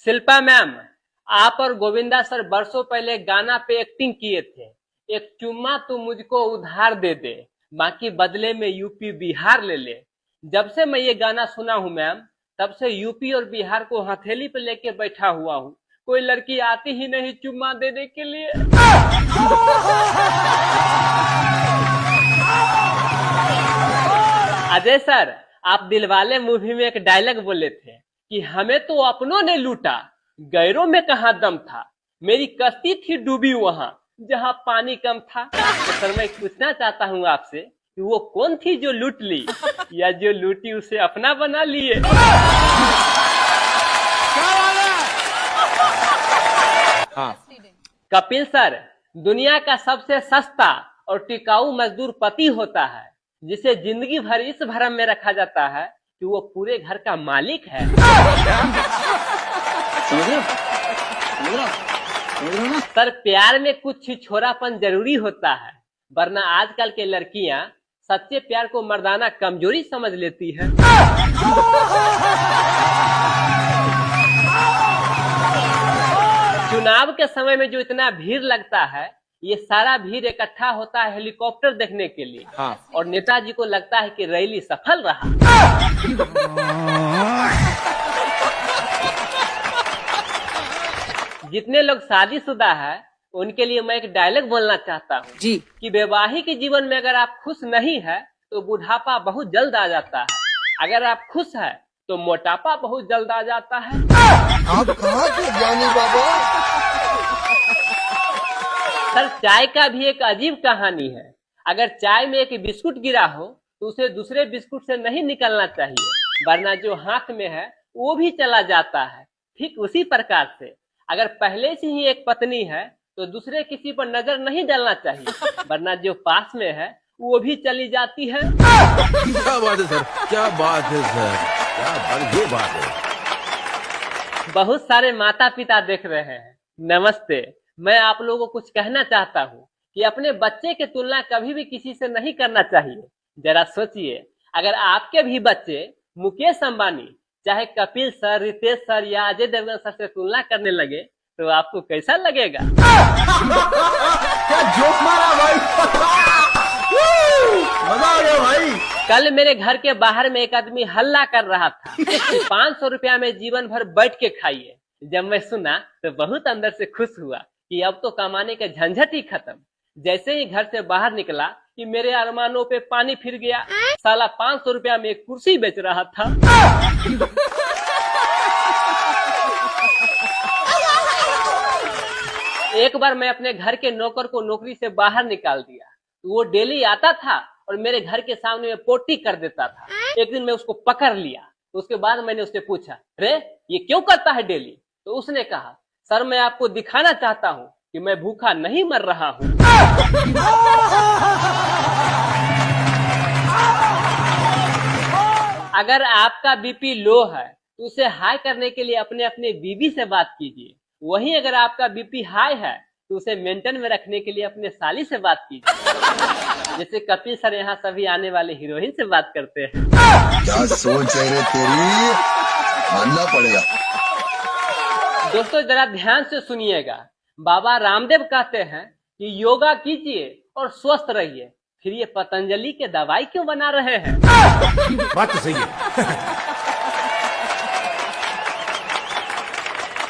Shilpa ma'am, आप और Govinda sir बरसों पहले गाना पे एक्टिंग किए थे। एक चुम्मा तू मुझको उधार दे दे, बाकी बदले में यूपी बिहार ले ले। जब से मैं ये गाना सुना हूँ मैम, तब से यूपी और बिहार को हथेली पे लेके बैठा हुआ हूँ। कोई लड़की आती ही नहीं चुम्मा देने के लिए। अजय सर, आप दिलवाले मूवी में एक डायलॉग बोले थे कि हमें तो अपनों ने लूटा, गैरों में कहाँ दम था। मेरी कश्ती थी डूबी वहां जहां पानी कम था। तो सर मैं पूछना चाहता हूँ आपसे कि वो कौन थी जो लूट ली, या जो लूटी उसे अपना बना लिए। हाँ। कपिल सर, दुनिया का सबसे सस्ता और टिकाऊ मजदूर पति होता है, जिसे जिंदगी भर इस भ्रम में रखा जाता है कि वो पूरे घर का मालिक है। सर, प्यार में कुछ छिछोरापन जरूरी होता है, वरना आजकल के लड़कियां सच्चे प्यार को मर्दाना कमजोरी समझ लेती है। चुनाव के समय में जो इतना भीड़ लगता है, ये सारा भीड़ इकट्ठा होता है हेलीकॉप्टर देखने के लिए। हाँ। और नेताजी को लगता है कि रैली सफल रहा। जितने लोग शादीशुदा है, उनके लिए मैं एक डायलॉग बोलना चाहता हूँ जी कि वैवाहिक जीवन में अगर आप खुश नहीं है तो बुढ़ापा बहुत जल्द आ जाता है। अगर आप खुश है तो मोटापा बहुत जल्द आ जाता है। आप कहाँ के ज्ञानी बाबा? सर, चाय का भी एक अजीब कहानी है। अगर चाय में एक बिस्कुट गिरा हो तो उसे दूसरे बिस्कुट से नहीं निकलना चाहिए, वरना जो हाथ में है वो भी चला जाता है। ठीक उसी प्रकार से अगर पहले से ही एक पत्नी है तो दूसरे किसी पर नजर नहीं डालना चाहिए, वरना जो पास में है वो भी चली जाती है। क्या बात है सर, क्या बात है सर, क्या ये बात है। बहुत सारे माता पिता देख रहे हैं। नमस्ते, मैं आप लोगों को कुछ कहना चाहता हूँ कि अपने बच्चे की तुलना कभी भी किसी से नहीं करना चाहिए। जरा सोचिए, अगर आपके भी बच्चे मुकेश अंबानी, चाहे कपिल सर, रितेश सर या अजय देवगन सर से तुलना करने लगे तो आपको कैसा लगेगा? क्या जोक मारा भाई। मजा आ गया भाई। कल मेरे घर के बाहर में एक आदमी हल्ला कर रहा था कि 500 रुपया में जीवन भर बैठ के खाइए। जब मैं सुना तो बहुत अंदर से खुश हुआ कि अब तो कमाने का झंझट ही खत्म। जैसे ही घर से बाहर निकला कि मेरे अरमानों पे पानी फिर गया। साला 500 रुपया में एक कुर्सी बेच रहा था। एक बार मैं अपने घर के नौकर को नौकरी से बाहर निकाल दिया। वो डेली आता था और मेरे घर के सामने में पोटी कर देता था। एक दिन मैं उसको पकड़ लिया। उसके बाद मैंने उससे पूछा, रे ये क्यों करता है डेली? तो उसने कहा, सर मैं आपको दिखाना चाहता हूँ कि मैं भूखा नहीं मर रहा हूँ। अगर आपका बीपी लो है तो उसे हाई करने के लिए अपने अपने बीवी से बात कीजिए। वहीं अगर आपका बीपी हाई है तो उसे मेंटेन में रखने के लिए अपने साली से बात कीजिए। जैसे कपिल सर यहाँ सभी आने वाले हीरोइन से बात करते हैं। क्या सोच है रे तेरी, मानना पड़ेगा। दोस्तों जरा ध्यान से सुनिएगा। बाबा रामदेव कहते हैं कि योगा कीजिए और स्वस्थ रहिए, फिर ये पतंजलि के दवाई क्यों बना रहे हैं? बात तो सही है।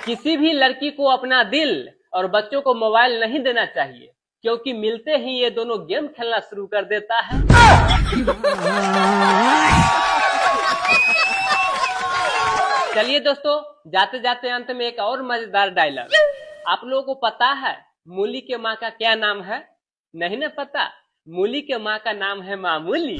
किसी भी लड़की को अपना दिल और बच्चों को मोबाइल नहीं देना चाहिए, क्योंकि मिलते ही ये दोनों गेम खेलना शुरू कर देता है। चलिए दोस्तों, जाते जाते अंत में एक और मजेदार डायलॉग। आप लोगों को पता है मूली के माँ का क्या नाम है? नहीं ना पता? मूली के माँ का नाम है मामूली।